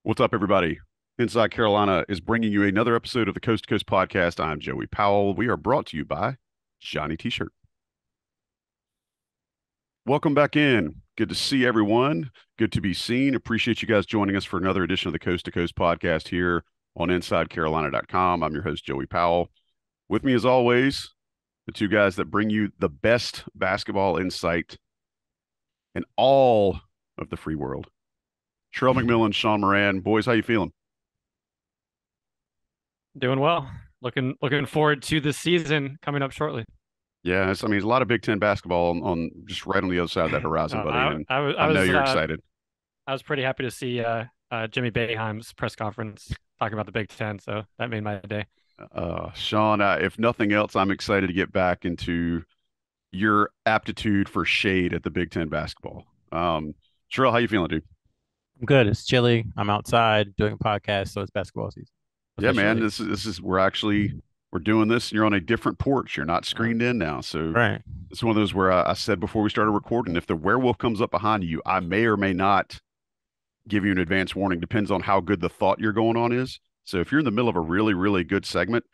What's up, everybody? Inside Carolina is bringing you another episode of the Coast to Coast podcast. I'm Joey Powell. We are brought to you by Johnny T-shirt. Welcome back in. Good to see everyone. Good to be seen. Appreciate you guys joining us for another edition of the Coast to Coast podcast here on InsideCarolina.com. I'm your host, Joey Powell. With me, as always, the two guys that bring you the best basketball insight in all of the free world. Sherrell McMillan, Sean Moran. Boys, how you feeling? Doing well. Looking forward to the season coming up shortly. Yeah, there's a lot of Big Ten basketball on just right on the other side of that horizon, buddy, I and I was I I know was you're excited. I was pretty happy to see Jimmy Boeheim's press conference talking about the Big Ten, so that made my day. Sean, if nothing else, I'm excited to get back into your aptitude for shade at the Big Ten basketball. Sherrell, how you feeling, dude? I'm good. It's chilly. I'm outside doing a podcast, so it's basketball season Yeah, man, officially. this is we're doing this, and you're on a different porch. You're not Uh, screened in now, so right. it's one of those where I said before we started recording, if the werewolf comes up behind you, I may or may not give you an advance warning. Depends on how good the thought you're going on is. So if you're in the middle of a really, really good segment,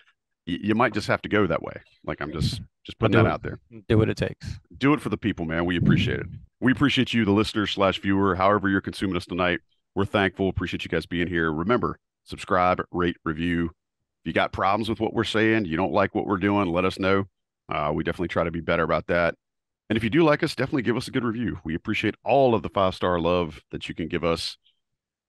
you might just have to go that way. Like I'm just I'll putting that out there. do what it takes. Do it for the people, man. We appreciate it. We appreciate you, the listener slash viewer, however you're consuming us tonight. We're thankful. Appreciate you guys being here. Remember, subscribe, rate, review. If you got problems with what we're saying, you don't like what we're doing, let us know. We definitely try to be better about that. And if you do like us, definitely give us a good review. We appreciate all of the 5-star love that you can give us.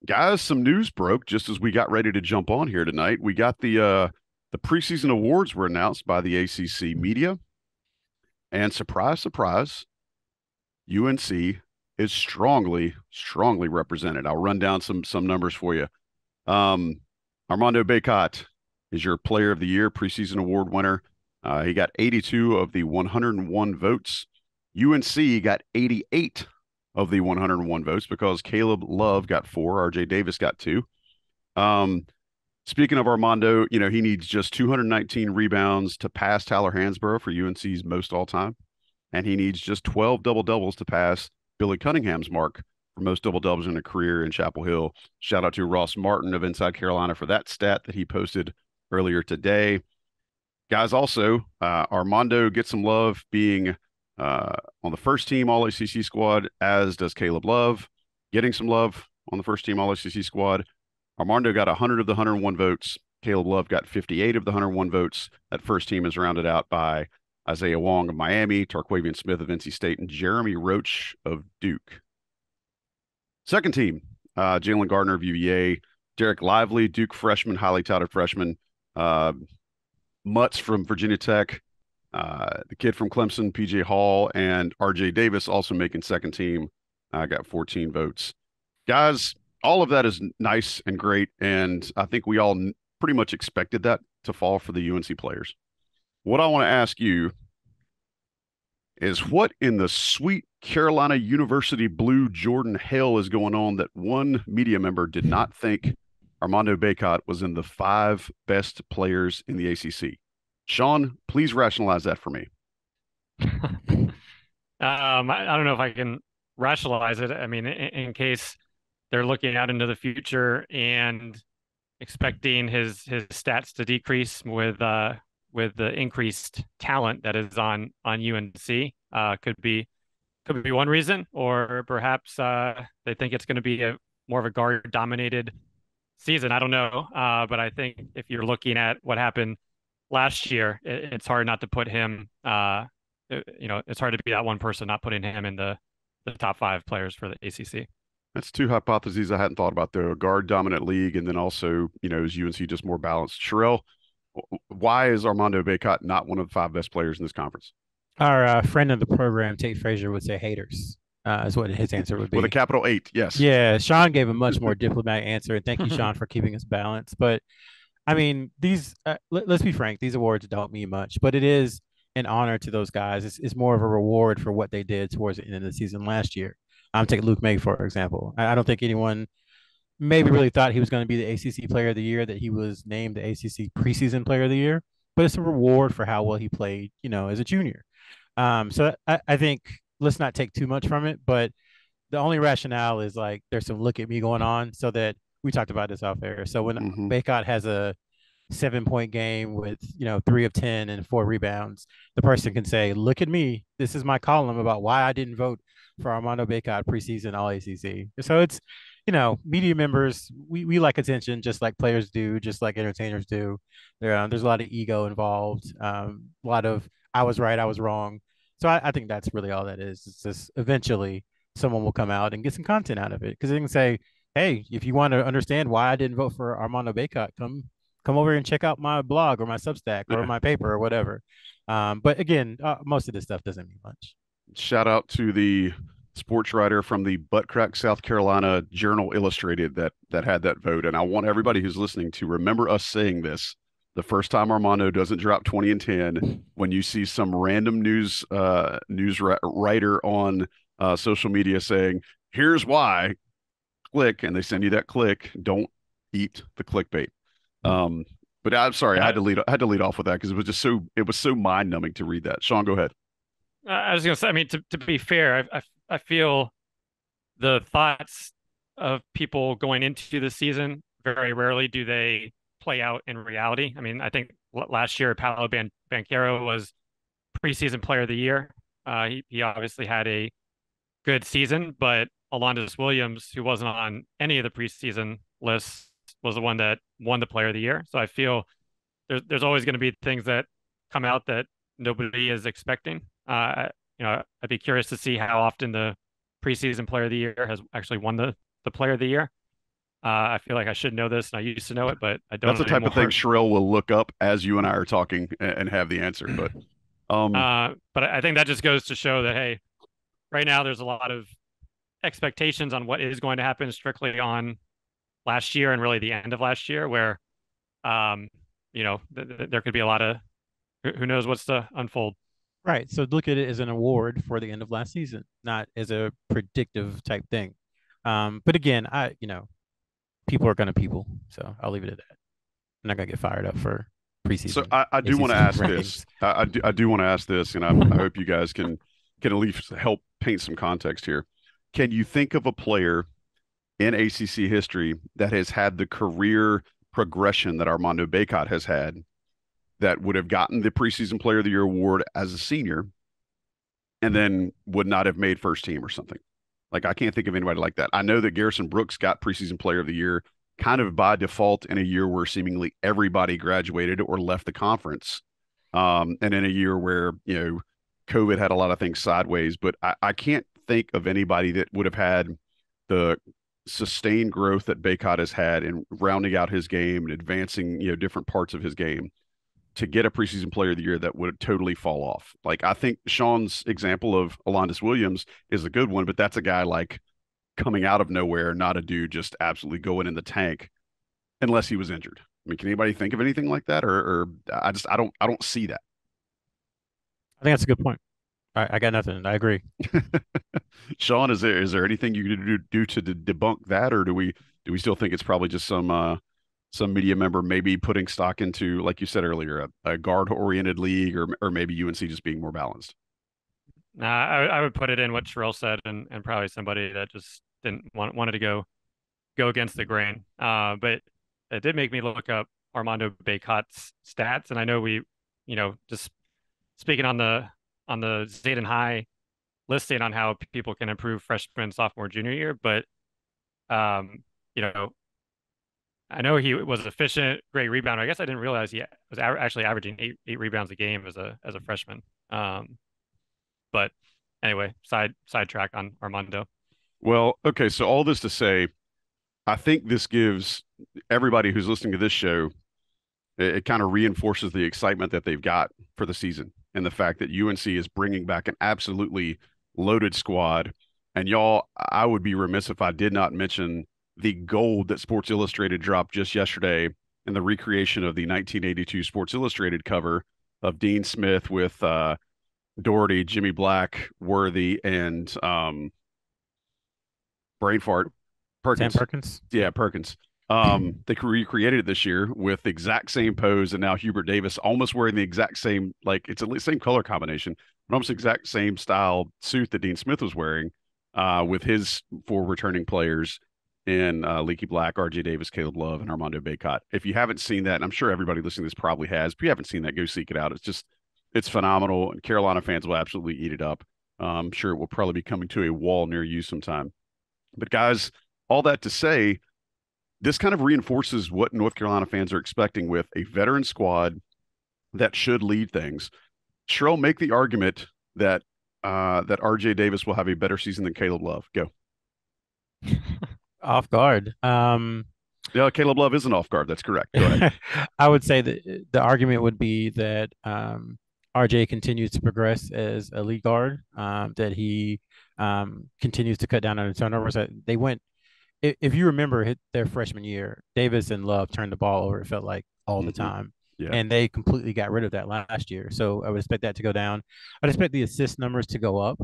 Guys, some news broke just as we got ready to jump on here tonight. We got the preseason awards were announced by the ACC media, and surprise, surprise, UNC is strongly, strongly represented. I'll run down some numbers for you. Um, Armando Bacot is your Player of the Year preseason award winner. He got 82 of the 101 votes. UNC got 88 of the 101 votes because Caleb Love got 4, RJ Davis got 2. Um, Speaking of Armando, he needs just 219 rebounds to pass Tyler Hansborough for UNC's most all time, and he needs just 12 double doubles to pass Billy Cunningham's mark for most double doubles in a career in Chapel Hill. Shout out to Ross Martin of Inside Carolina for that stat that he posted earlier today. Guys, also, Armando gets some love being on the first team All ACC squad, as does Caleb Love, getting some love on the first team All ACC squad. Armando got 100 of the 101 votes. Caleb Love got 58 of the 101 votes. That first team is rounded out by Isaiah Wong of Miami, Tarquavian Smith of NC State, and Jeremy Roach of Duke. Second team, Jalen Gardner of UVA, Derek Lively, Duke freshman, highly touted freshman, uh, Mutz from Virginia Tech, the kid from Clemson, PJ Hall, and RJ Davis also making second team. I got 14 votes. Guys, all of that is nice and great, and I think we all pretty much expected that to fall for the UNC players. What I want to ask you is what in the sweet Carolina University blue Jordan hell is going on that one media member did not think Armando Bacot was in the 5 best players in the ACC? Sean, please rationalize that for me. I don't know if I can rationalize it. I mean, in case they're looking out into the future and expecting his stats to decrease with the increased talent that is on UNC, could be one reason, or perhaps they think it's going to be a more of a guard dominated season. I don't know, but I think if you're looking at what happened last year, it's hard not to put him. It's hard to be that one person not putting him in the top 5 players for the ACC. That's two hypotheses I hadn't thought about, though. A guard dominant league, and then also, is UNC just more balanced? Sherrell, why is Armando Bacot not one of the 5 best players in this conference? Our friend of the program, Tate Frazier, would say haters, is what his answer would With a be. capital 8, yes. Yeah, Sean gave a much more diplomatic answer, and thank you, Sean, for keeping us balanced. But I mean, let's be frank, these awards don't mean much, but it is an honor to those guys. It's more of a reward for what they did towards the end of the season last year. I'm taking Luke May, for example. I don't think anyone maybe really thought he was going to be the ACC Player of the Year, that he was named the ACC Preseason Player of the Year, but it's a reward for how well he played, as a junior. So I think let's not take too much from it, but the only rationale is like there's some look at me going on, so that we talked about this off air. So when Mm-hmm. Baycott has a 7 point game with 3 of 10 and 4 rebounds, the person can say, "Look at me. This is my column about why I didn't vote for Armando Baycott preseason All ACC." So it's media members, we like attention just like players do, just like entertainers do. There's a lot of ego involved, a lot of I was right, I was wrong. So I think that's really all that is. It's just eventually someone will come out and get some content out of it because they can say, "Hey, if you want to understand why I didn't vote for Armando Baycott, come over and check out my blog or my Substack or Yeah. my paper or whatever." But again, most of this stuff doesn't mean much. Shout out to the sports writer from the Butt Crack, South Carolina Journal Illustrated that had that vote. And I want everybody who's listening to remember us saying this the first time Armando doesn't drop 20 and 10. When you see some random writer on social media saying, "Here's why," click, and they send you that click. Don't eat the clickbait. Um, but I'm sorry, I had to lead off with that because it was so mind numbing to read that. Sean, go ahead. I was gonna say, I mean, to be fair, I feel the thoughts of people going into the season very rarely do they play out in reality. I mean, I think last year Paolo Banchero was preseason player of the year. He obviously had a good season, but Alondas Williams, who wasn't on any of the preseason lists, was the one that won the player of the year. So I feel there's always going to be things that come out that nobody is expecting. I'd be curious to see how often the preseason player of the year has actually won the player of the year. I feel like I should know this, and I used to know it, but I don't. That's the type of thing Sherrell will look up as you and I are talking and have the answer. But I think that just goes to show that, hey, right now there's a lot of expectations on what is going to happen strictly on last year and really the end of last year, where there could be a lot of who knows what's to unfold. Right. So look at it as an award for the end of last season, not as a predictive type thing. But again, people are gonna people, so I'll leave it at that. I'm not gonna get fired up for preseason. So I do want to ask this. I do want to ask this, and I hope you guys can at least help paint some context here. Can you think of a player in ACC history that has had the career progression that Armando Baycott has had that would have gotten the preseason player of the year award as a senior and then would not have made first team or something? Like, I can't think of anybody like that. I know that Garrison Brooks got preseason player of the year kind of by default in a year where seemingly everybody graduated or left the conference. And in a year where, COVID had a lot of things sideways, but I can't think of anybody that would have had the sustained growth that Baycott has had in rounding out his game and advancing, different parts of his game to get a preseason player of the year that would totally fall off. Like, I think Sean's example of Alondas Williams is a good one, but that's a guy like coming out of nowhere, not a dude just absolutely going in the tank unless he was injured. I mean, can anybody think of anything like that? Or I don't see that. I think that's a good point. I got nothing. I agree. Sean, is there anything you could do to debunk that, or do we still think it's probably just some media member maybe putting stock into, like you said earlier, a guard-oriented league, or maybe UNC just being more balanced? Nah, I would put it in what Sherrell said, and probably somebody that just didn't wanted to go against the grain. But it did make me look up Armando Baycott's stats, and I know we, just speaking on the Zayden High listing on how people can improve freshman, sophomore, junior year, but I know he was efficient, great rebounder. I guess I didn't realize he was actually averaging eight rebounds a game as a freshman. But anyway, sidetrack on Armando. Well, okay, so all this to say, I think this gives everybody who's listening to this show, it kind of reinforces the excitement that they've got for the season and the fact that UNC is bringing back an absolutely loaded squad. And y'all, I would be remiss if I did not mention the gold that Sports Illustrated dropped just yesterday in the recreation of the 1982 Sports Illustrated cover of Dean Smith with Doherty, Jimmy Black, Worthy, and brain fart, Perkins. Sam Perkins? Yeah, Perkins. They recreated it this year with the exact same pose, and now Hubert Davis almost wearing the exact same, like, it's at least same color combination, but almost exact same style suit that Dean Smith was wearing with his four returning players. in Leaky Black, RJ Davis, Caleb Love, and Armando Bacot. If you haven't seen that, and I'm sure everybody listening to this probably has, if you haven't seen that, go seek it out. It's phenomenal, and Carolina fans will absolutely eat it up. I'm sure it will probably be coming to a wall near you sometime. But guys, all that to say, this kind of reinforces what North Carolina fans are expecting with a veteran squad that should lead things. Sherrell, make the argument that that RJ Davis will have a better season than Caleb Love. Go. Off guard. Yeah, Caleb Love isn't off guard. That's correct. Go ahead. I would say that the argument would be that RJ continues to progress as a lead guard, that he continues to cut down on the turnovers. They went, if you remember their freshman year, Davis and Love turned the ball over, it felt like all the time. Yeah. And they completely got rid of that last year. So I would expect that to go down. I'd expect the assist numbers to go up,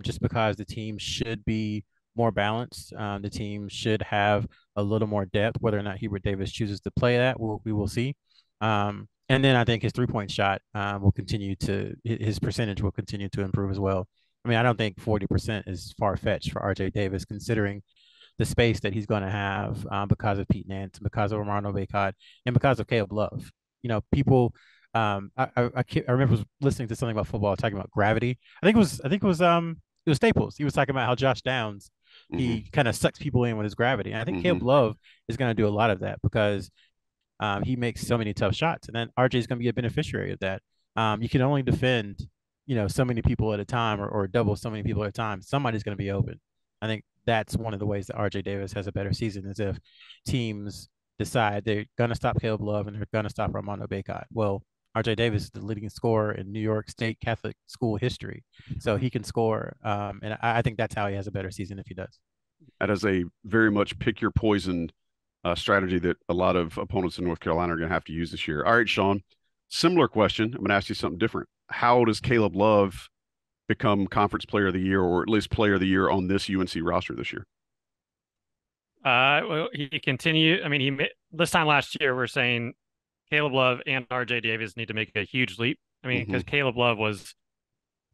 just because the team should be more balanced. The team should have a little more depth. Whether or not Hubert Davis chooses to play that, we will see. And then I think his 3-point shot will continue to, his percentage will continue to improve as well. I mean, I don't think 40% is far fetched for RJ Davis, considering the space that he's going to have because of Pete Nance, because of Armando Bacot, and because of Caleb Love. You know, people. I remember listening to something about football talking about gravity. I think it was Staples. He was talking about how Josh Downs, he kind of sucks people in with his gravity. And I think Caleb Love is going to do a lot of that because he makes so many tough shots, and then RJ is going to be a beneficiary of that. You can only defend, so many people at a time, or double so many people at a time. Somebody's going to be open. I think that's one of the ways that RJ Davis has a better season, is if teams decide they're going to stop Caleb Love and they're going to stop Armando Bacot. Well, RJ Davis is the leading scorer in New York State Catholic school history, so he can score. And I think that's how he has a better season if he does. That is a very much pick your poison strategy that a lot of opponents in North Carolina are going to have to use this year. All right, Sean, similar question. I'm going to ask you something different. How does Caleb Love become Conference Player of the Year, or at least Player of the Year on this UNC roster this year? Well, he continued. I mean, this time last year, we're saying Caleb Love and RJ Davis need to make a huge leap. I mean, because Caleb Love was,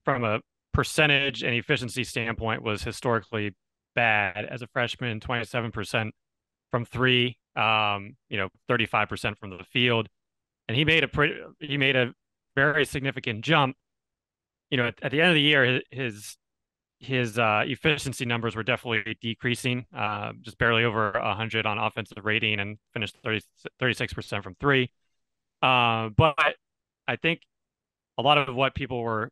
from a percentage and efficiency standpoint, was historically bad as a freshman, 27% from three, 35% from the field. And he made a very significant jump. At the end of the year, his efficiency numbers were definitely decreasing, just barely over 100 on offensive rating, and finished 36% from three. But I think a lot of what people were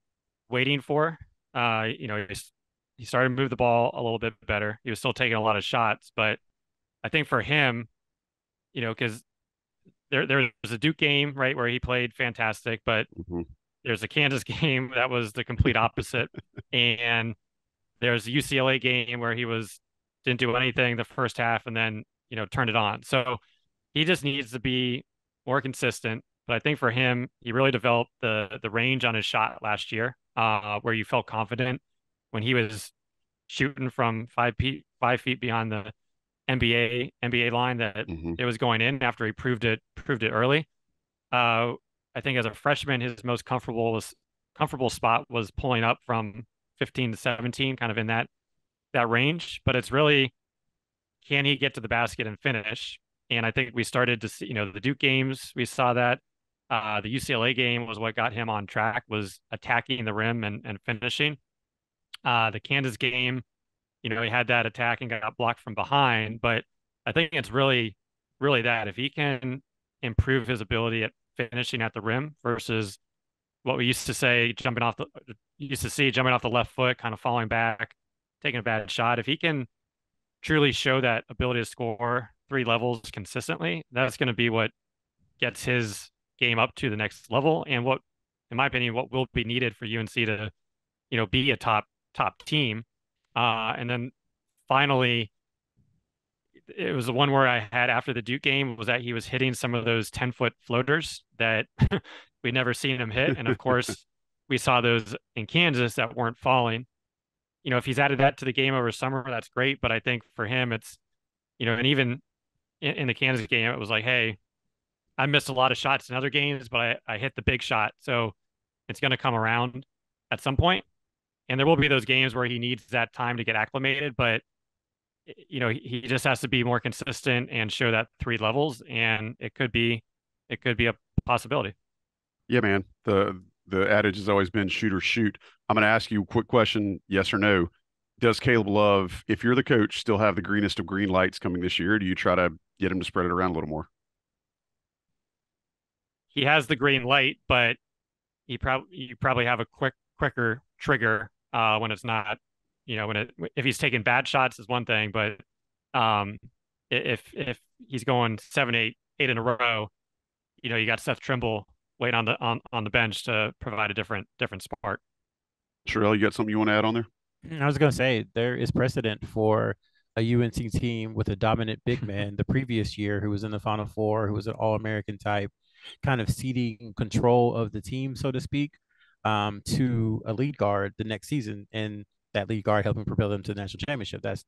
waiting for, he started to move the ball a little bit better. He was still taking a lot of shots, but I think for him, because there was a Duke game, right, where he played fantastic, but there's a Kansas game that was the complete opposite. And there's a UCLA game where he didn't do anything the first half and then, turned it on. So he just needs to be more consistent. But I think for him, he really developed the range on his shot last year, where you felt confident when he was shooting from 5 feet beyond the NBA line that it was going in after he proved it early. I think as a freshman, his most comfortable spot was pulling up from 15 to 17, kind of in that range. But it's really, can he get to the basket and finish? And I think we started to see, the Duke games, we saw that. The UCLA game was what got him on track, was attacking the rim and finishing. The Kansas game, he had that attack and got blocked from behind. But I think it's really, really that if he can improve his ability at finishing at the rim versus what we used to see jumping off the left foot, kind of falling back, taking a bad shot. If he can truly show that ability to score 3 levels consistently, that's going to be what gets his game up to the next level, and what, in my opinion, what will be needed for UNC to, be a top team. And then finally, it was the one where I had after the Duke game, was that he was hitting some of those 10-foot floaters that we'd never seen him hit. And of course, we saw those in Kansas that weren't falling. If he's added that to the game over summer, that's great. But I think for him, it's, and even in the Kansas game, it was like, hey, I missed a lot of shots in other games, but I hit the big shot. So it's going to come around at some point. And there will be those games where he needs that time to get acclimated. But he just has to be more consistent and show that three levels, and it could be a possibility. Yeah, man. The adage has always been shoot or shoot. I'm going to ask you a quick question, yes or no. Does Caleb Love, if you're the coach, still have the greenest of green lights coming this year? Or do you try to get him to spread it around a little more? He has the green light, but you probably have a quicker trigger when it's not, if he's taking bad shots is one thing, but um, if he's going 7, 8 in a row, you got Seth Trimble waiting on the bench to provide a different spark. Sherrell, you got something you want to add on there? I was going to say there is precedent for a UNC team with a dominant big man the previous year who was in the Final Four, who was an All American type, kind of ceding control of the team, so to speak, to a lead guard the next season. And that lead guard helping propel them to the national championship. That's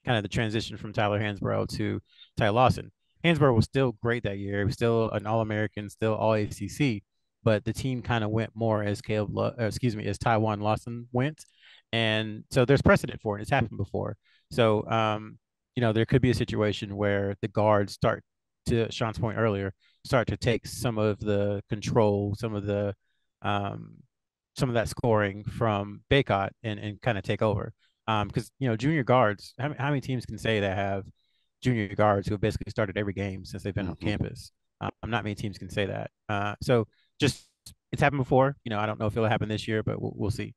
kind of the transition from Tyler Hansbrough to Ty Lawson. Hansbrough was still great that year. He was still an All American, still All ACC, but the team kind of went more as as Taiwan Lawson went, and so there's precedent for it. It's happened before. So, there could be a situation where the guards start, to Sean's point earlier, start to take some of the control, um, some of that scoring from Baycott and kind of take over. Because junior guards, how many teams can say they have junior guards who have basically started every game since they've been on campus? Not many teams can say that. So just it's happened before. I don't know if it'll happen this year, but we'll see.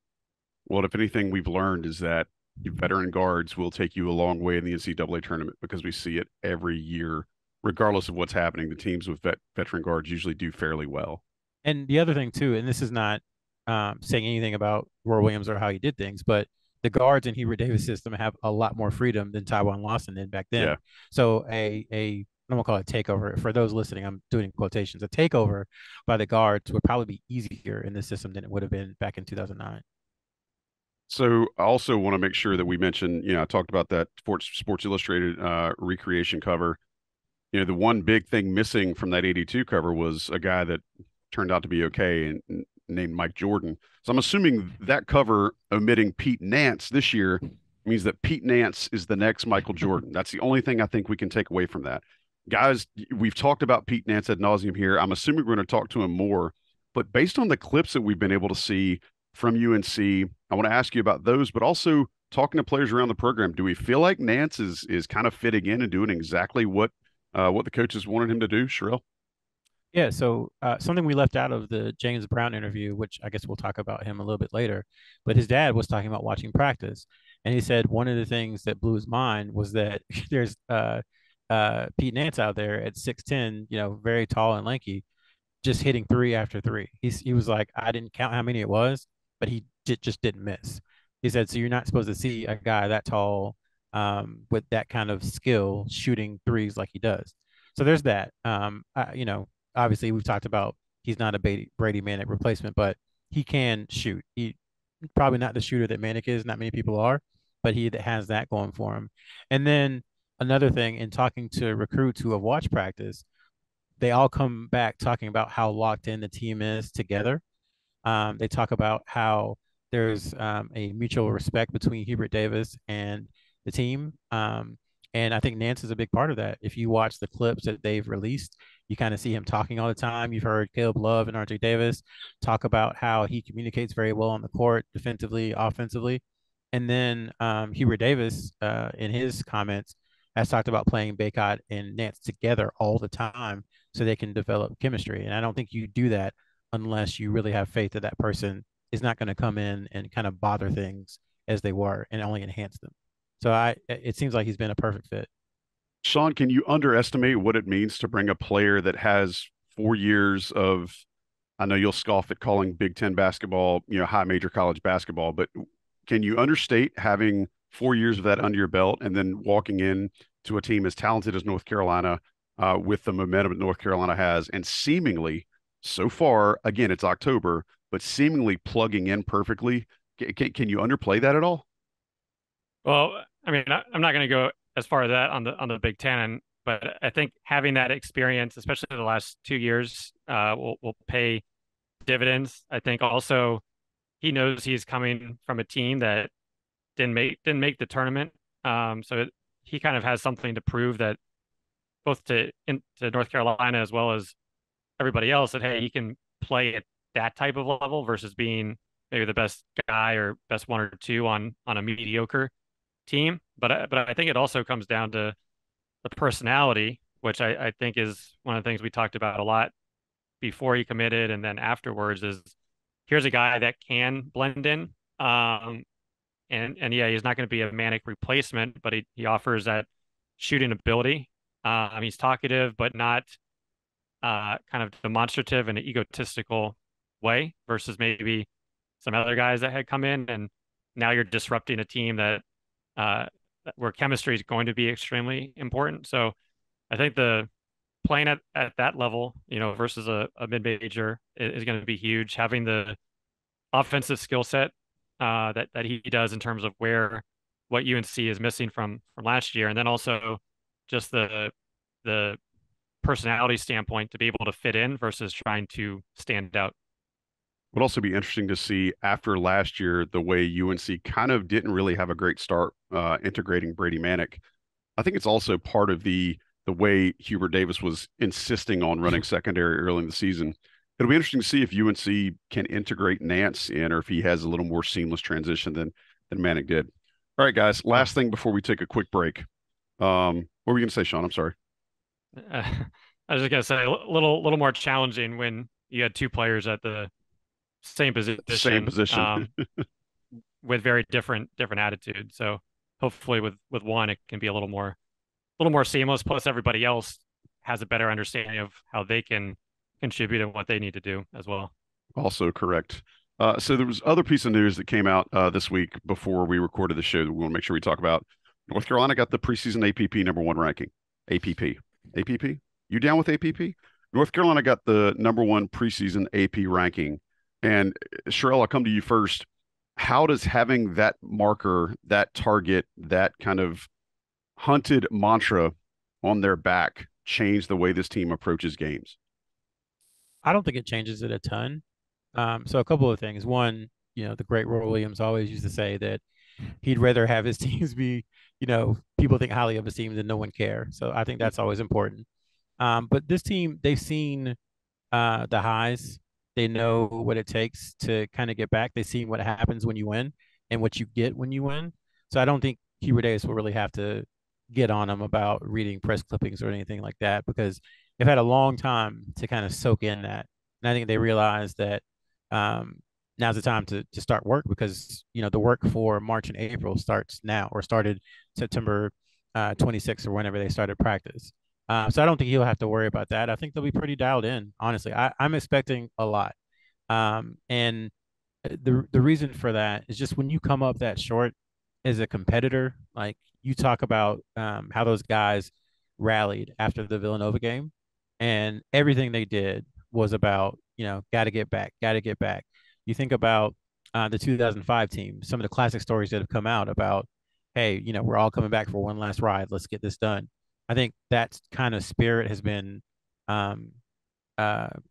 Well, if anything we've learned is that veteran guards will take you a long way in the NCAA tournament because we see it every year, regardless of what's happening. The teams with veteran guards usually do fairly well. And the other thing too, and this is not saying anything about Roy Williams or how he did things, but the guards in Hubert Davis' system have a lot more freedom than Taiwan Lawson did back then. Yeah. So I don't want to call it takeover. For those listening, I'm doing quotations. A takeover by the guards would probably be easier in this system than it would have been back in 2009. So I also want to make sure that we mention, I talked about that Sports Illustrated recreation cover. The one big thing missing from that 82 cover was a guy that turned out to be okay and named Mike Jordan. So I'm assuming that cover omitting Pete Nance this year means that Pete Nance is the next Michael Jordan. That's the only thing I think we can take away from that. Guys, we've talked about Pete Nance ad nauseum here. I'm assuming we're going to talk to him more, but based on the clips that we've been able to see from UNC, I want to ask you about those, but also talking to players around the program. Do we feel like Nance is kind of fitting in and doing exactly what the coaches wanted him to do, Sherrell? Yeah, so something we left out of the James Brown interview, which I guess we'll talk about him a little bit later, but his dad was talking about watching practice, and he said one of the things that blew his mind was that there's Pete Nance out there at 6'10", very tall and lanky, just hitting three after three. He was like, I didn't count how many it was, but just didn't miss. He said, so you're not supposed to see a guy that tall with that kind of skill shooting threes like he does. So there's that. Obviously we've talked about he's not a Brady Manic replacement, but he can shoot. He probably not the shooter that Manic is. Not many people are, but he has that going for him. And then another thing, in talking to recruits who have watched practice, they all come back talking about how locked in the team is together. They talk about how there's a mutual respect between Hubert Davis and the team. And I think Nance is a big part of that. If you watch the clips that they've released, you kind of see him talking all the time. You've heard Caleb Love and RJ Davis talk about how he communicates very well on the court, defensively, offensively. And then Hubert Davis, in his comments, has talked about playing Baycott and Nance together all the time so they can develop chemistry. And I don't think you do that unless you really have faith that that person is not going to come in and kind of bother things as they were and only enhance them. So it seems like he's been a perfect fit. Sean, can you underestimate what it means to bring a player that has 4 years of, I know you'll scoff at calling Big Ten basketball, high major college basketball, but can you understate having 4 years of that under your belt and then walking in to a team as talented as North Carolina, with the momentum that North Carolina has, and seemingly so far, again, it's October, but seemingly plugging in perfectly? Can you underplay that at all? Well, I mean, I'm not going to go as far as that on the Big Ten, but I think having that experience, especially the last 2 years, will pay dividends. I think also he knows he's coming from a team that didn't make the tournament. So he kind of has something to prove that both to North Carolina as well as everybody else that hey, he can play at that type of level versus being maybe the best guy or best one or two on a mediocre team. But I think it also comes down to the personality, which I think is one of the things we talked about a lot before he committed and then afterwards is here's a guy that can blend in. And yeah, he's not going to be a manic replacement, but he offers that shooting ability. He's talkative, but not kind of demonstrative and egotistical way versus maybe some other guys that had come in. And now you're disrupting a team that where chemistry is going to be extremely important. So I think the playing at that level, versus a mid-major is going to be huge. Having the offensive skill set that he does in terms of what UNC is missing from last year, and then also just the personality standpoint to be able to fit in versus trying to stand out. Would also be interesting to see after last year the way UNC kind of didn't really have a great start integrating Brady Manick. I think it's also part of the way Hubert Davis was insisting on running secondary early in the season. It'll be interesting to see if UNC can integrate Nance in or if he has a little more seamless transition than Manick did. All right, guys, last thing before we take a quick break. What were you going to say, Sean? I'm sorry. I was just going to say a little more challenging when you had two players at the same position, with very different attitudes. So hopefully with one, it can be a little more seamless. Plus everybody else has a better understanding of how they can contribute and what they need to do as well. Also correct. So there was other piece of news that came out this week before we recorded the show that we want to make sure we talk about. North Carolina got the preseason APP #1 ranking. APP. You down with APP? North Carolina got the #1 preseason AP ranking. And Sherrell, I'll come to you first. How does having that marker, that target, that kind of hunted mantra on their back change the way this team approaches games? I don't think it changes it a ton. So a couple of things. One, the great Roy Williams always used to say that he'd rather have his teams be, people think highly of his team than no one care. So I think that's always important. But this team, they've seen the highs. They know what it takes to kind of get back. They've seen what happens when you win and what you get when you win. So I don't think Hubert Davis will really have to get on them about reading press clippings or anything like that because they've had a long time to kind of soak in that. And I think they realize that now's the time to start work because, the work for March and April starts now or started September 26th or whenever they started practice. So I don't think he'll have to worry about that. I think they'll be pretty dialed in, honestly. I'm expecting a lot. And the reason for that is just when you come up that short as a competitor, like you talk about how those guys rallied after the Villanova game and everything they did was about, got to get back, got to get back. You think about the 2005 team, some of the classic stories that have come out about, hey, we're all coming back for one last ride. Let's get this done. I think that kind of spirit has been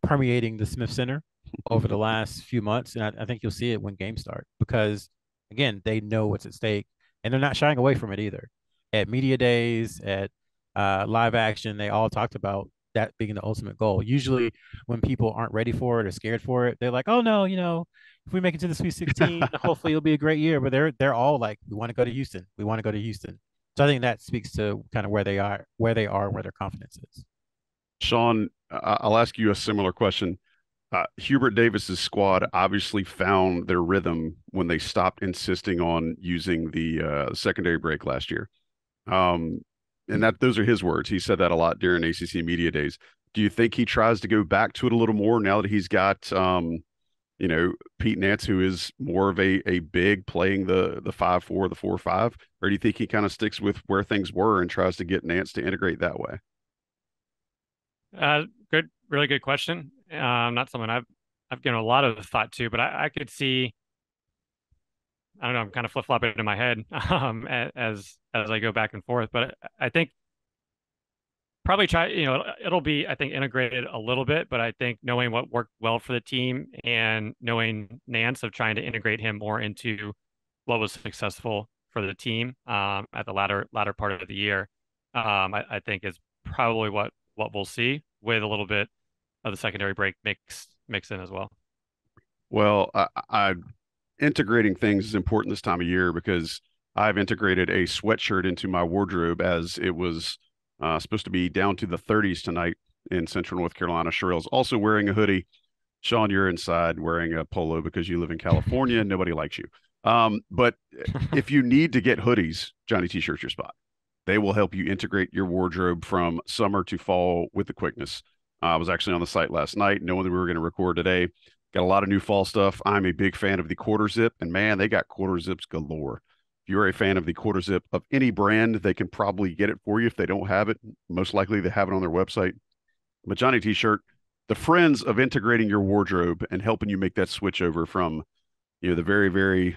permeating the Smith Center over the last few months, and I think you'll see it when games start because, again, they know what's at stake, and they're not shying away from it either. At media days, at live action, they all talked about that being the ultimate goal. Usually, when people aren't ready for it or scared for it, they're like, "Oh no, if we make it to the Sweet 16, hopefully it'll be a great year." But they're all like, "We want to go to Houston. We want to go to Houston." So I think that speaks to kind of where they are, where their confidence is. Sean, I'll ask you a similar question. Hubert Davis's squad obviously found their rhythm when they stopped insisting on using the secondary break last year. And those are his words. He said that a lot during ACC media days. Do you think he tries to go back to it a little more now that he's got Pete Nance, who is more of a big playing the 5-4, the 4-5, or do you think he kind of sticks with where things were and tries to get Nance to integrate that way? Really good question. Not something I've given a lot of thought to, but I could see. I don't know. I'm kind of flip flopping in my head as I go back and forth, but I think probably try. It'll be I think integrated a little bit, but I think knowing what worked well for the team and knowing Nance of trying to integrate him more into what was successful for the team at the latter part of the year, I think is probably what we'll see with a little bit of the secondary break mix in as well. Well, I integrating things is important this time of year because I've integrated a sweatshirt into my wardrobe as it was supposed to be down to the 30s tonight in Central North Carolina. Sherrell's also wearing a hoodie. Sean, you're inside wearing a polo because you live in California and nobody likes you. But if you need to get hoodies, Johnny T-shirt's your spot. They will help you integrate your wardrobe from summer to fall with the quickness. I was actually on the site last night, knowing that we were going to record today. Got a lot of new fall stuff. I'm a big fan of the quarter zip, and man, they got quarter zips galore. If you're a fan of the quarter zip of any brand, they can probably get it for you. If they don't have it, most likely they have it on their website. But Johnny T-shirt, the friends of integrating your wardrobe and helping you make that switch over from, the very, very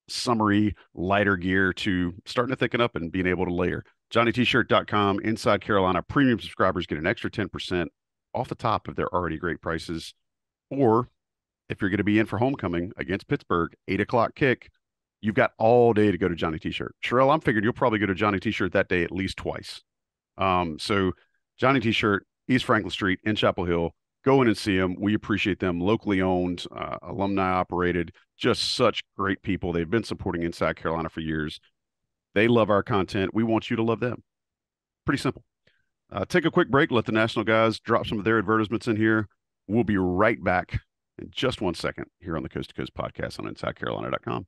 summery, lighter gear to starting to thicken up and being able to layer. JohnnyT-shirt.com, Inside Carolina premium subscribers get an extra 10% off the top of their already great prices. Or if you're going to be in for homecoming against Pittsburgh, 8 o'clock kick, you've got all day to go to Johnny T-shirt. Sherrell, I'm figuring you'll probably go to Johnny T-shirt that day at least twice. So Johnny T-shirt, East Franklin Street in Chapel Hill. Go in and see them. We appreciate them. Locally owned, alumni operated, just such great people. They've been supporting Inside Carolina for years. They love our content. We want you to love them. Pretty simple. Take a quick break. Let the national guys drop some of their advertisements in here. We'll be right back in just 1 second here on the Coast to Coast podcast on InsideCarolina.com.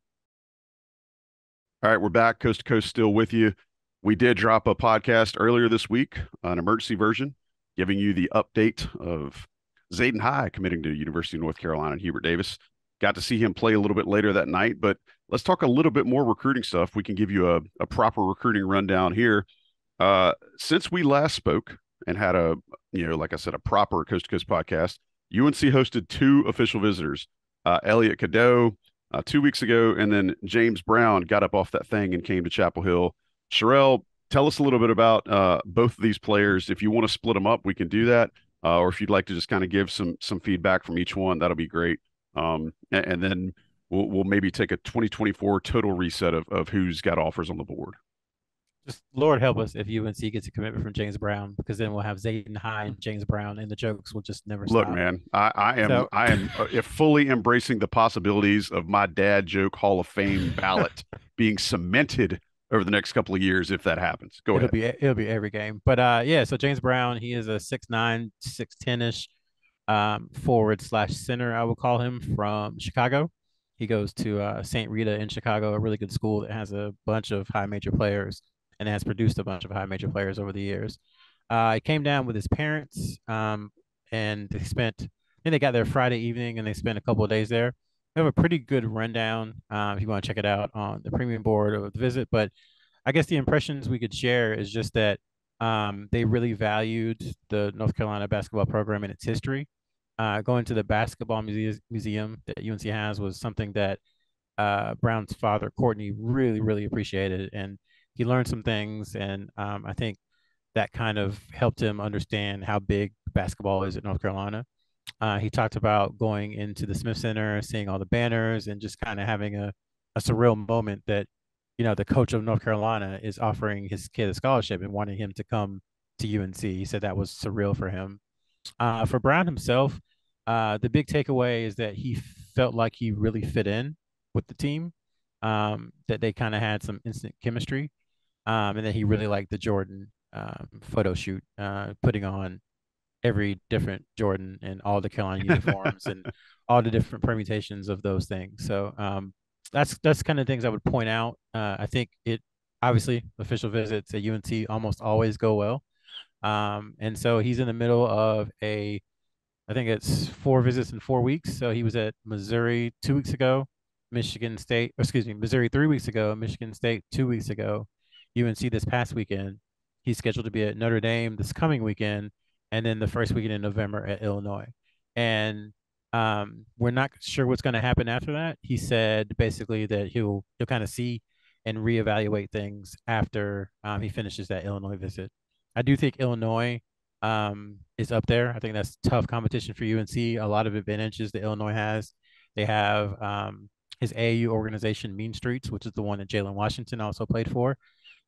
All right, we're back. Coast to Coast still with you. We did drop a podcast earlier this week, an emergency version, giving you the update of Zayden High committing to University of North Carolina and Hubert Davis. Got to see him play a little bit later that night, but let's talk a little bit more recruiting stuff. We can give you a proper recruiting rundown here. Since we last spoke and had like I said, a proper Coast to Coast podcast, UNC hosted 2 official visitors, Elliot Cadeau 2 weeks ago, and then James Brown got up off that thing and came to Chapel Hill. Sherrell, tell us a little bit about both of these players. If you want to split them up, we can do that. Or if you'd like to just kind of give some feedback from each one, that'll be great. And then we'll maybe take a 2024 total reset of who's got offers on the board. Just Lord help us if UNC gets a commitment from James Brown, because then we'll have Zayden High and James Brown, and the jokes will just never Look, stop. man, I am fully embracing the possibilities of my dad joke Hall of Fame ballot being cemented over the next couple of years if that happens. Go ahead. It'll be every game. But yeah, so James Brown, he is a 6'9", 6'10-ish forward / center, I would call him, from Chicago. He goes to St. Rita in Chicago, a really good school that has a bunch of high major players and has produced a bunch of high major players over the years. He came down with his parents, and they got there Friday evening, and they spent a couple of days there. We have a pretty good rundown if you want to check it out on the premium board of the visit. But I guess the impressions we could share is just that they really valued the North Carolina basketball program and its history. Going to the basketball museum that UNC has was something that Brown's father, Courtney, really, really appreciated. And he learned some things, and I think that kind of helped him understand how big basketball is at North Carolina. He talked about going into the Smith Center, seeing all the banners, and just kind of having a surreal moment that, the coach of North Carolina is offering his kid a scholarship and wanting him to come to UNC. He said that was surreal for him. For Brown himself, the big takeaway is that he felt like he really fit in with the team, that they kind of had some instant chemistry. And then he really liked the Jordan photo shoot, putting on every different Jordan and all the Carolina uniforms and all the different permutations of those things. So that's kind of things I would point out. I think it obviously official visits at UNC almost always go well. And so he's in the middle of I think it's 4 visits in 4 weeks. So he was at Missouri 2 weeks ago, Missouri 3 weeks ago, Michigan State 2 weeks ago, UNC this past weekend. He's scheduled to be at Notre Dame this coming weekend, and then the first weekend in November at Illinois. And we're not sure what's going to happen after that. He said basically that he'll kind of see and reevaluate things after he finishes that Illinois visit. I do think Illinois is up there. I think that's tough competition for UNC. A lot of advantages that Illinois has. They have his AAU organization, Mean Streets, which is the one that Jalen Washington also played for,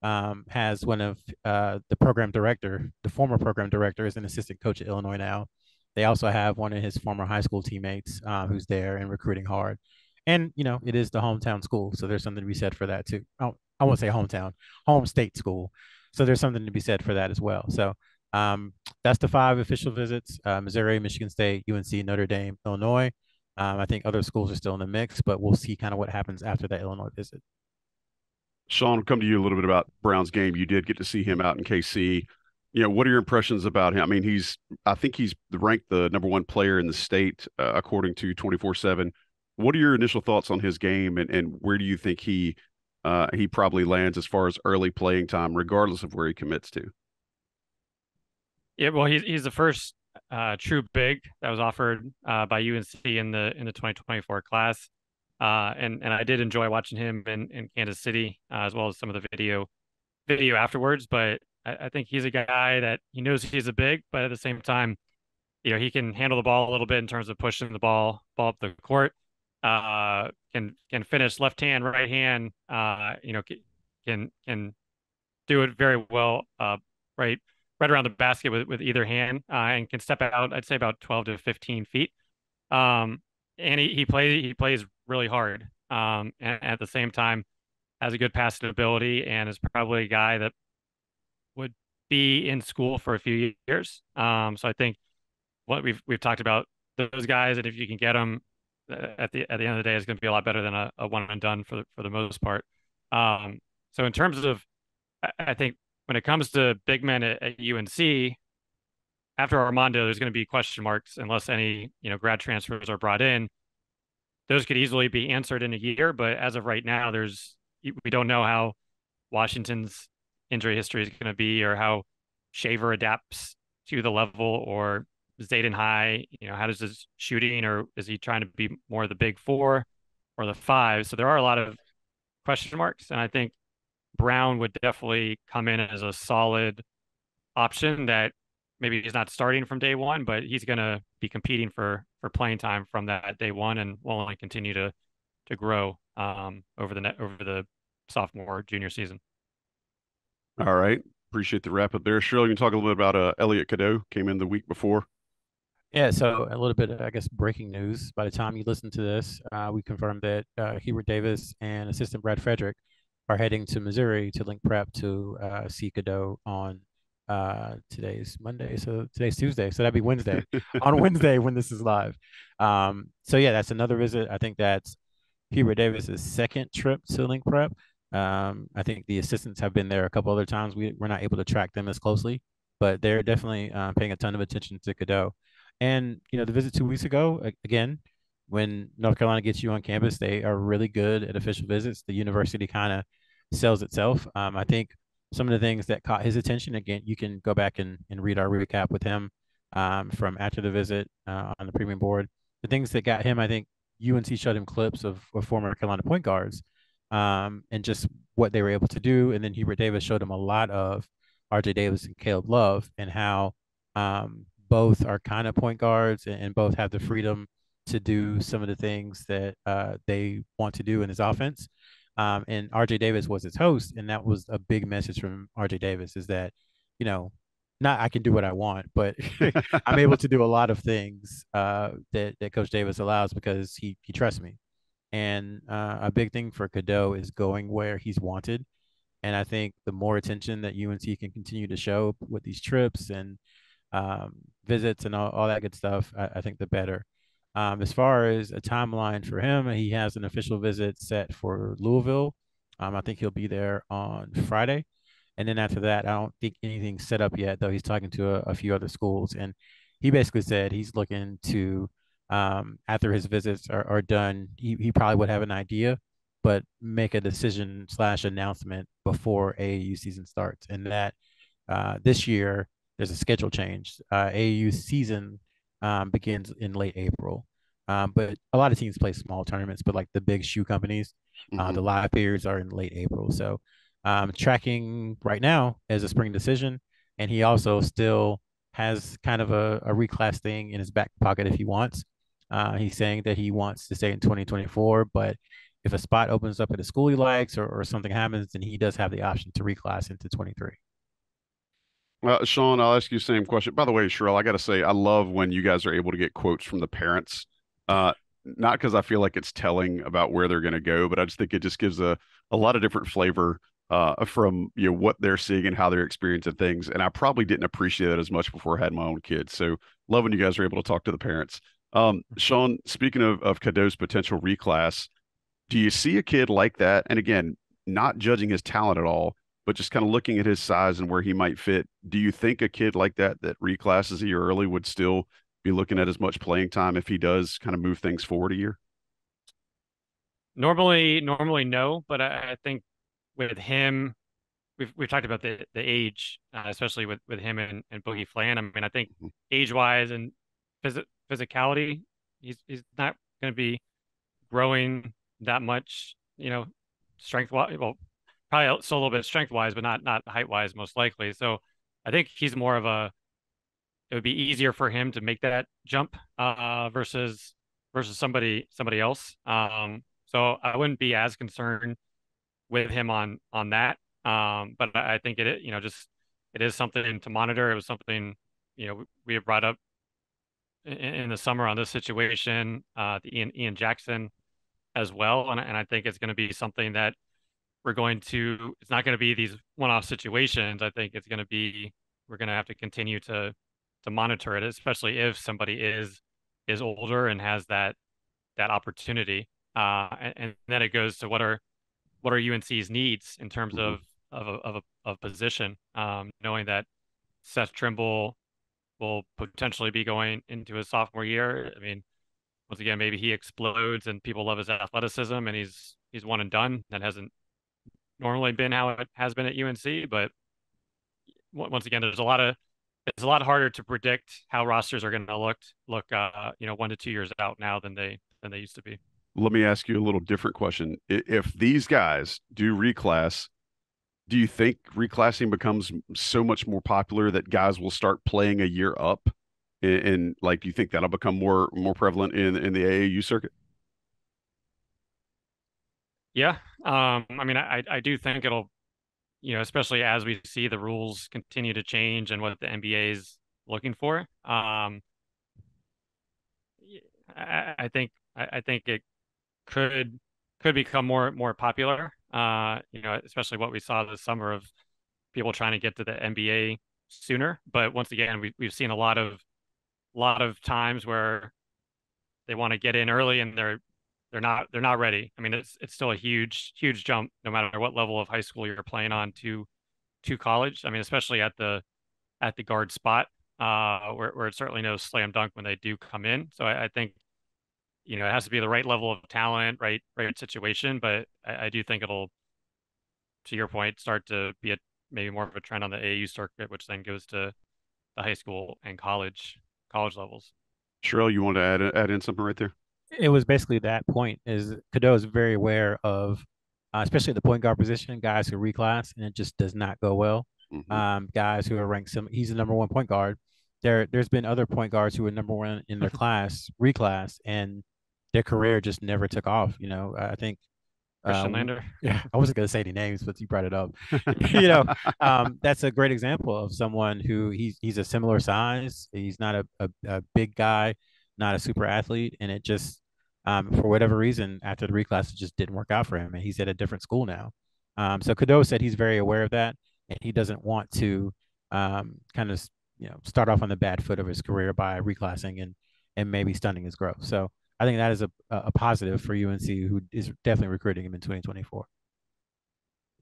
has one of the program director, the former program director, is an assistant coach at Illinois now. They also have one of his former high school teammates who's there and recruiting hard. And, it is the hometown school. So there's something to be said for that, too. Oh, I won't say hometown, home state school. So there's something to be said for that as well. So that's the 5 official visits: Missouri, Michigan State, UNC, Notre Dame, Illinois. I think other schools are still in the mix, but we'll see kind of what happens after that Illinois visit. Sean, will come to you a little bit about Brown's game. You did get to see him out in KC. What are your impressions about him? I mean, I think he's ranked the #1 player in the state, according to 24/7. What are your initial thoughts on his game, and where do you think he probably lands as far as early playing time, regardless of where he commits to? Yeah, well, he's the first true big that was offered by UNC in the 2024 class. And I did enjoy watching him in Kansas City, as well as some of the video afterwards. But I think he's a guy that he knows he's a big, but at the same time, he can handle the ball a little bit in terms of pushing the ball up the court. Can finish left hand, right hand. Can do it very well. Right around the basket with either hand, and can step out. I'd say about 12 to 15 feet. And he plays really hard. And at the same time has a good passing ability and is probably a guy that would be in school for a few years. So I think what we've talked about those guys, and if you can get them at the end of the day, is going to be a lot better than a one and done for the most part. So in terms of, I think when it comes to big men at UNC, after Armando, there's going to be question marks unless any grad transfers are brought in. Those could easily be answered in a year, but as of right now, we don't know how Washington's injury history is going to be, or how Shaver adapts to the level, or Zayden High. How does his shooting, or is he trying to be more the big 4 or the 5? So there are a lot of question marks, and I think Brown would definitely come in as a solid option that maybe he's not starting from day one, but he's going to be competing for playing time from that day one, and will only continue to grow over the sophomore junior season. All right. Appreciate the wrap up there. Sherrell, you can talk a little bit about Elliot Cadeau, came in the week before. Yeah, so a little bit of, I guess, breaking news. By the time you listen to this, we confirmed that Hubert Davis and assistant Brad Frederick are heading to Missouri to link prep to see Cadeau on today's Monday, so today's Tuesday, so that'd be Wednesday. On Wednesday when this is live. So yeah, that's another visit. I think that's Hubert Davis's second trip to link prep. I think the assistants have been there a couple other times. We're not able to track them as closely, but they're definitely paying a ton of attention to Cadeau. And the visit 2 weeks ago, again, when North Carolina gets you on campus, they are really good at official visits. The university kind of sells itself. I think some of the things that caught his attention, again, you can go back and read our recap with him from after the visit on the premium board. The things that got him, I think UNC showed him clips of former Carolina point guards and just what they were able to do. And then Hubert Davis showed him a lot of RJ Davis and Caleb Love, and how both are kind of point guards, and both have the freedom to do some of the things that they want to do in his offense. And RJ Davis was his host, and that was a big message from RJ Davis, is that, not I can do what I want, but I'm able to do a lot of things that Coach Davis allows, because he trusts me. And a big thing for Cadeau is going where he's wanted. And I think the more attention that UNC can continue to show with these trips and visits and all that good stuff, I think the better. As far as a timeline for him, he has an official visit set for Louisville. I think he'll be there on Friday. And then after that, I don't think anything's set up yet, though he's talking to a few other schools. And he basically said he's looking to, after his visits are done, he probably would have an idea, but make a decision / announcement before AAU season starts. And that this year, there's a schedule change. AAU season begins in late April. But a lot of teams play small tournaments, but like the big shoe companies, the live periods are in late April. So tracking right now as a spring decision. And he also still has kind of a reclass thing in his back pocket if he wants. He's saying that he wants to stay in 2024, but if a spot opens up at a school he likes or something happens, then he does have the option to reclass into 23. Sean, I'll ask you the same question. By the way, Sherrell, I got to say, I love when you guys are able to get quotes from the parents. Not because I feel like it's telling about where they're going to go, but I just think it just gives a lot of different flavor from what they're seeing and how they're experiencing things. And I probably didn't appreciate it as much before I had my own kids. So love when you guys are able to talk to the parents. Sean, speaking of Cadeau's potential reclass, do you see a kid like that? And again, not judging his talent at all, but just kind of looking at his size and where he might fit. Do you think a kid like that reclasses a year early would still be looking at as much playing time if he does kind of move things forward a year? Normally no, but I think with him, we've talked about the age, especially with him and Boogie Flan. I mean, I think Mhm. age wise and physicality, he's not going to be growing that much. Strength wise, well, probably still a little bit strength wise, but not height wise, most likely. So I think he's more of a. It would be easier for him to make that jump versus somebody else. So I wouldn't be as concerned with him on that. But I think just it is something to monitor. It was something we had brought up in the summer on this situation, the Ian Jackson as well, and I think it's going to be something that it's not going to be these one-off situations. I think we're going to have to continue to monitor it, especially if somebody is older and has that opportunity. And then it goes to what are UNC's needs in terms Mhm. of position, knowing that Seth Trimble will potentially be going into his sophomore year. I mean, once again, maybe he explodes and people love his athleticism and he's one and done. That hasn't normally been how it has been at UNC, but once again, it's a lot harder to predict how rosters are going to look 1 to 2 years out now than they used to be. Let me ask you a little different question. If these guys do reclass, do you think reclassing becomes so much more popular that guys will start playing a year up? And like, do you think that'll become more prevalent in the AAU circuit? Yeah. I mean, I do think it'll, especially as we see the rules continue to change and what the NBA is looking for. I think it could could become more popular. Especially what we saw this summer of people trying to get to the NBA sooner. But once again, we've seen a lot of times where they want to get in early and they're not ready. I mean, it's still a huge jump no matter what level of high school you're playing on to college. I mean, especially at the guard spot, where it's certainly no slam dunk when they do come in. So I think it has to be the right level of talent, right situation. But I do think it'll, to your point, start to be maybe more of a trend on the AAU circuit, which then goes to the high school and college levels. Sherelle, you want to add in something right there? It was basically that point is Cadeau is very aware of, especially the point guard position, guys who reclass and it just does not go well. Hmm. Guys who are ranked he's the number one point guard. There's been other point guards who were number one in their class, reclass, and their career just never took off. I think Christian Lander. yeah, I wasn't gonna say any names, but you brought it up. That's a great example of someone who he's a similar size. He's not a big guy, not a super athlete, and it just for whatever reason after the reclass it just didn't work out for him, and he's at a different school now. So Cadeau said he's very aware of that, and he doesn't want to kind of start off on the bad foot of his career by reclassing and maybe stunning his growth. So I think that is a positive for UNC, who is definitely recruiting him in 2024.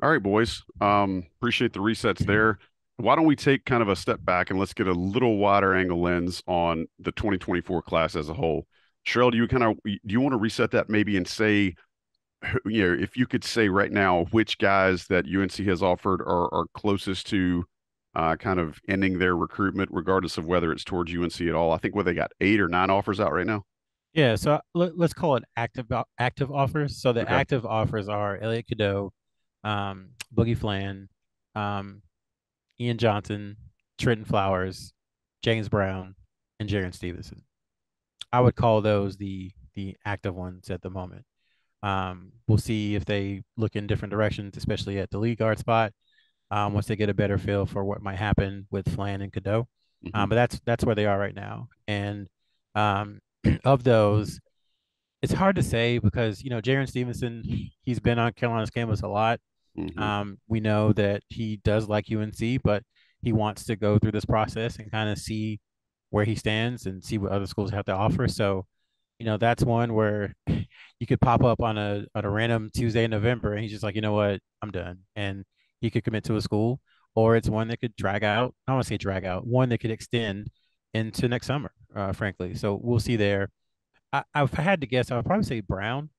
All right, boys. Appreciate the resets there. Why don't we take kind of a step back and let's get a little wider angle lens on the 2024 class as a whole. Cheryl, do you want to reset that maybe and say, if you could say right now which guys that UNC has offered are closest to kind of ending their recruitment, regardless of whether it's towards UNC at all. I think they got 8 or 9 offers out right now. Yeah, so let's call it active offers. So the Okay. active offers are Elliot Cadeau, Boogie Flan, Ian Johnson, Trenton Flowers, James Brown, and Jaron Stevenson. I would call those the active ones at the moment. We'll see if they look in different directions, especially at the lead guard spot. Once they get a better feel for what might happen with Flan and Cadeau. Mm-hmm. But that's where they are right now. And um, of those, it's hard to say because Jaron Stevenson, he's been on Carolina's campus a lot. Mm-hmm. We know that he does like UNC, but he wants to go through this process and kind of see where he stands and see what other schools have to offer. So, that's one where you could pop up on a random Tuesday in November and he's just like, you know what, I'm done. And he could commit to a school, or it's one that could drag out. I don't want to say drag out, one that could extend into next summer, frankly. So we'll see there. If I had to guess, I would probably say Brown.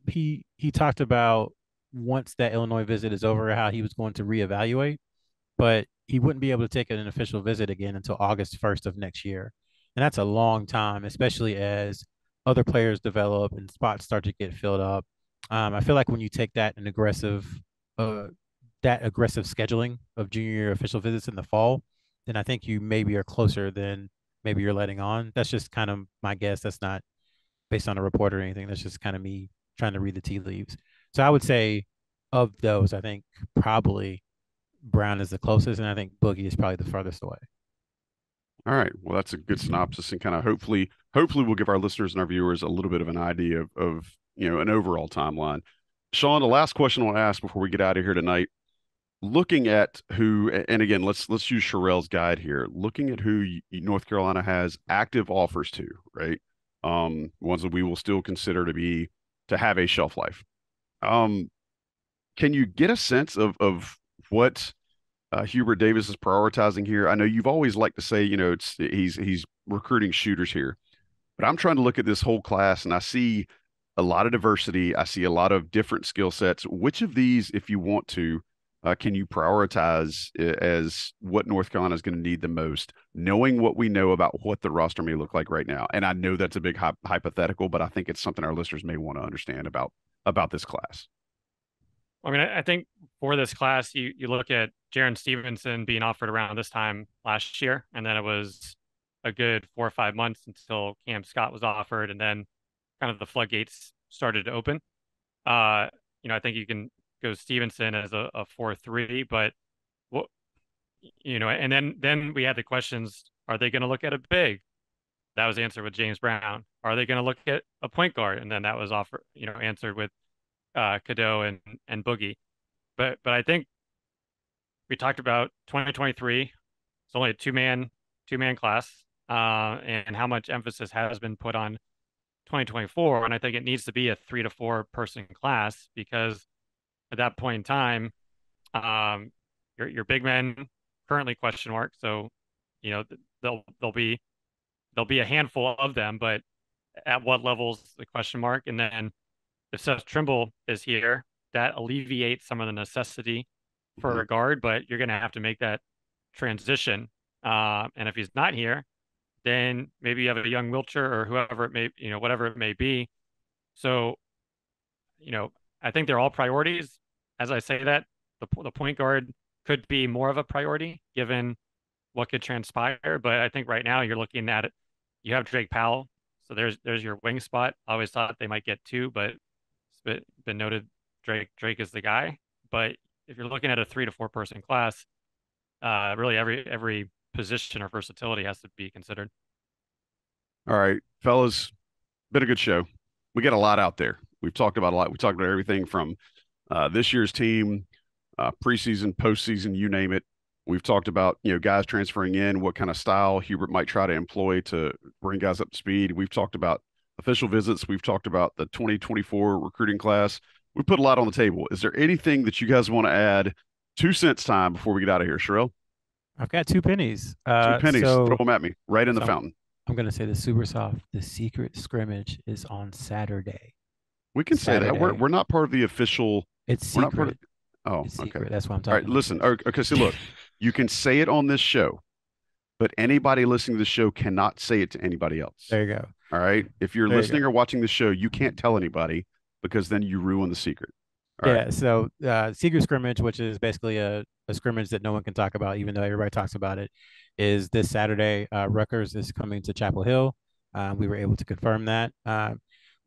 He talked about once that Illinois visit is over, how he was going to reevaluate, but he wouldn't be able to take an official visit again until August 1st of next year. And that's a long time, especially as other players develop and spots start to get filled up. I feel like when you take uh, that aggressive scheduling of junior year official visits in the fall, then I think you maybe are closer than maybe you're letting on. That's just kind of my guess. That's not based on a report or anything. That's just kind of me trying to read the tea leaves. So I would say of those, I think probably Brown is the closest, and I think Boogie is probably the farthest away. All right. Well, that's a good synopsis, and kind of hopefully we'll give our listeners and our viewers a little bit of an idea of an overall timeline. Sean, the last question I want to ask before we get out of here tonight, looking at who, and again, let's use Sherrell's guide here. Looking at who North Carolina has active offers to, right? Ones that we will still consider to have a shelf life. Can you get a sense of what Hubert Davis is prioritizing here? I know you've always liked to say, he's recruiting shooters here, but I'm trying to look at this whole class and I see a lot of diversity. I see a lot of different skill sets. Which of these, if you want to, can you prioritize as what North Carolina is going to need the most, knowing what we know about what the roster may look like right now? And I know that's a big hypothetical, but I think it's something our listeners may want to understand about this class. I mean, I think for this class, you look at Jaron Stevenson being offered around this time last year, and then it was a good 4 or 5 months until Cam Scott was offered, and then kind of the floodgates started to open. I think you can go Stevenson as a 4-3, but what and then we had the questions: are they going to look at a big? That was answered with James Brown. Are they going to look at a point guard? And then that was answered with Cadeau and Boogie. But I think we talked about 2023. It's only a two man class, and how much emphasis has been put on 2024. And I think it needs to be a 3 to 4 person class because at that point in time, your big men currently question mark. So, there'll be a handful of them, but at what levels the question mark? And then if Seth Trimble is here, that alleviates some of the necessity for Mm-hmm. a guard, but you're going to have to make that transition. And if he's not here, then maybe you have a young Wilcher or whoever it may, whatever it may be. So, I think they're all priorities. As I say that, the point guard could be more of a priority given what could transpire. But I think right now you're looking at it. You have Drake Powell, so there's your wing spot. I always thought they might get two, but it's been noted Drake is the guy. But if you're looking at a 3 to 4 person class, really every position or versatility has to be considered. All right, fellas, been a good show. We get a lot out there. We've talked about a lot. We talked about everything from this year's team, preseason, postseason, you name it. We've talked about, guys transferring in, what kind of style Hubert might try to employ to bring guys up to speed. We've talked about official visits. We've talked about the 2024 recruiting class. We put a lot on the table. Is there anything that you guys want to add? 2 cents time before we get out of here, Sherrell. I've got 2 pennies. 2 pennies. Throw them at me right in the so fountain. I'm going to say the super soft. The secret scrimmage is on Saturday. We can say that. We're not part of the official. It's We're not part secret. of. Oh, It's okay. secret. That's what I'm All talking right, about. listen. Okay, so look, you can say it on this show, but anybody listening to the show cannot say it to anybody else. There you go. All right. If you're There you listening go. or watching the show, you can't tell anybody because then you ruin the secret. All right. Yeah. So secret scrimmage, which is basically a scrimmage that no one can talk about, even though everybody talks about it, is this Saturday. Rutgers is coming to Chapel Hill. We were able to confirm that.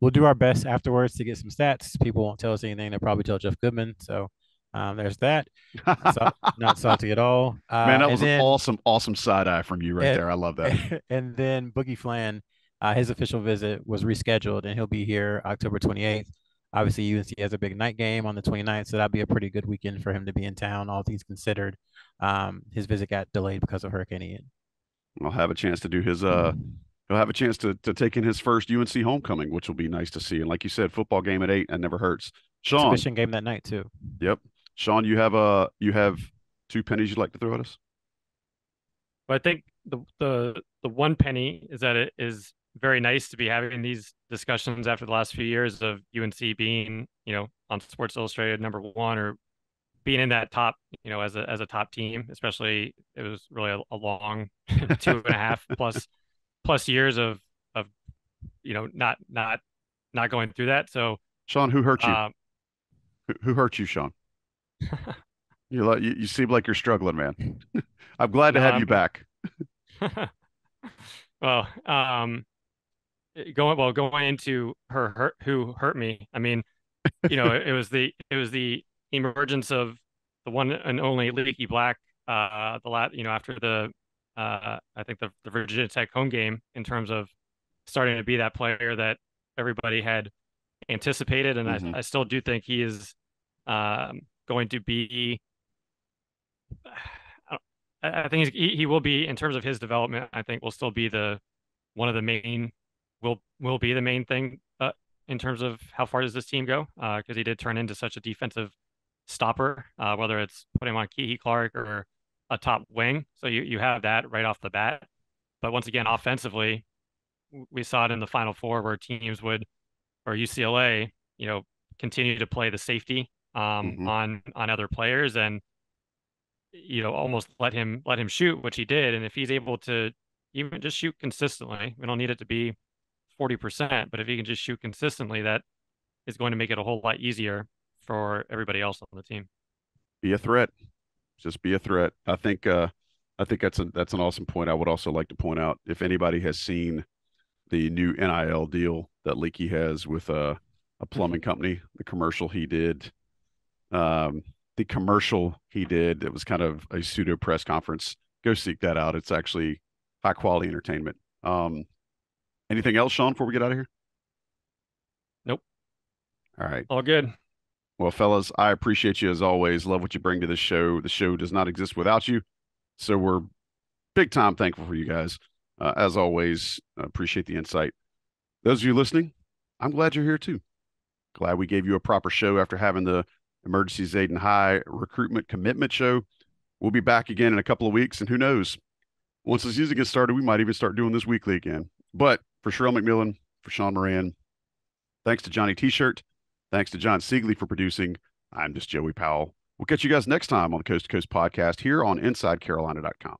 We'll do our best afterwards to get some stats. People won't tell us anything. They'll probably tell Jeff Goodman. So there's that. Not salty at all. Man, that And was an then awesome, awesome side eye from you right and, there. I love that. and then Boogie Flan, his official visit was rescheduled, and he'll be here October 28th. Obviously, UNC has a big night game on the 29th, so that'll be a pretty good weekend for him to be in town, all things considered. His visit got delayed because of Hurricane Ian. I'll have a chance to do his he'll have a chance to take in his first UNC homecoming, which will be nice to see. And like you said, football game at 8, that never hurts. Sean, Exhibition game that night too. yep. Sean, you have 2 pennies you'd like to throw at us? But I think the one penny is that it is very nice to be having these discussions after the last few years of UNC being, on Sports Illustrated #1 or being in that top, as a top team. Especially, it was really a long 2.5 plus years of not going through that. So, Sean, who hurt you? Who hurt you, Sean? You seem like you're struggling, man. I'm glad to have you back. Well, going into who hurt me. I mean, it was the emergence of the one and only Leaky Black. After I think the Virginia Tech home game, in terms of starting to be that player that everybody had anticipated, and I still do think he is going to be. I think he will be, in terms of his development. I think will still be one of the main will be the main thing in terms of how far does this team go, because he did turn into such a defensive stopper, whether it's putting him on Keke Clark or a top wing. So you have that right off the bat. But once again, offensively, we saw it in the Final Four where teams would, or UCLA, continue to play the safety on other players and almost let him shoot, which he did. And if he's able to even just shoot consistently, we don't need it to be 40%, but if he can just shoot consistently, that is going to make it a whole lot easier for everybody else on the team. Be a threat. Just be a threat. I think that's an awesome point. I would also like to point out, if anybody has seen the new NIL deal that Leaky has with a plumbing company, the commercial he did. The commercial he did, it was kind of a pseudo press conference. Go seek that out. It's actually high quality entertainment. Anything else, Sean, before we get out of here? Nope. All right. All good. Well, fellas, I appreciate you as always. Love what you bring to the show. The show does not exist without you. So we're big time thankful for you guys. As always, appreciate the insight. Those of you listening, I'm glad you're here too. Glad we gave you a proper show after having the Emergency Zayden High recruitment commitment show. We'll be back again in a couple of weeks, and who knows, once the season gets started, we might even start doing this weekly again. But for Sherrell McMillan, for Sean Moran, thanks to Johnny T-Shirt, thanks to John Siegley for producing. I'm just Joey Powell. We'll catch you guys next time on the Coast to Coast podcast here on InsideCarolina.com.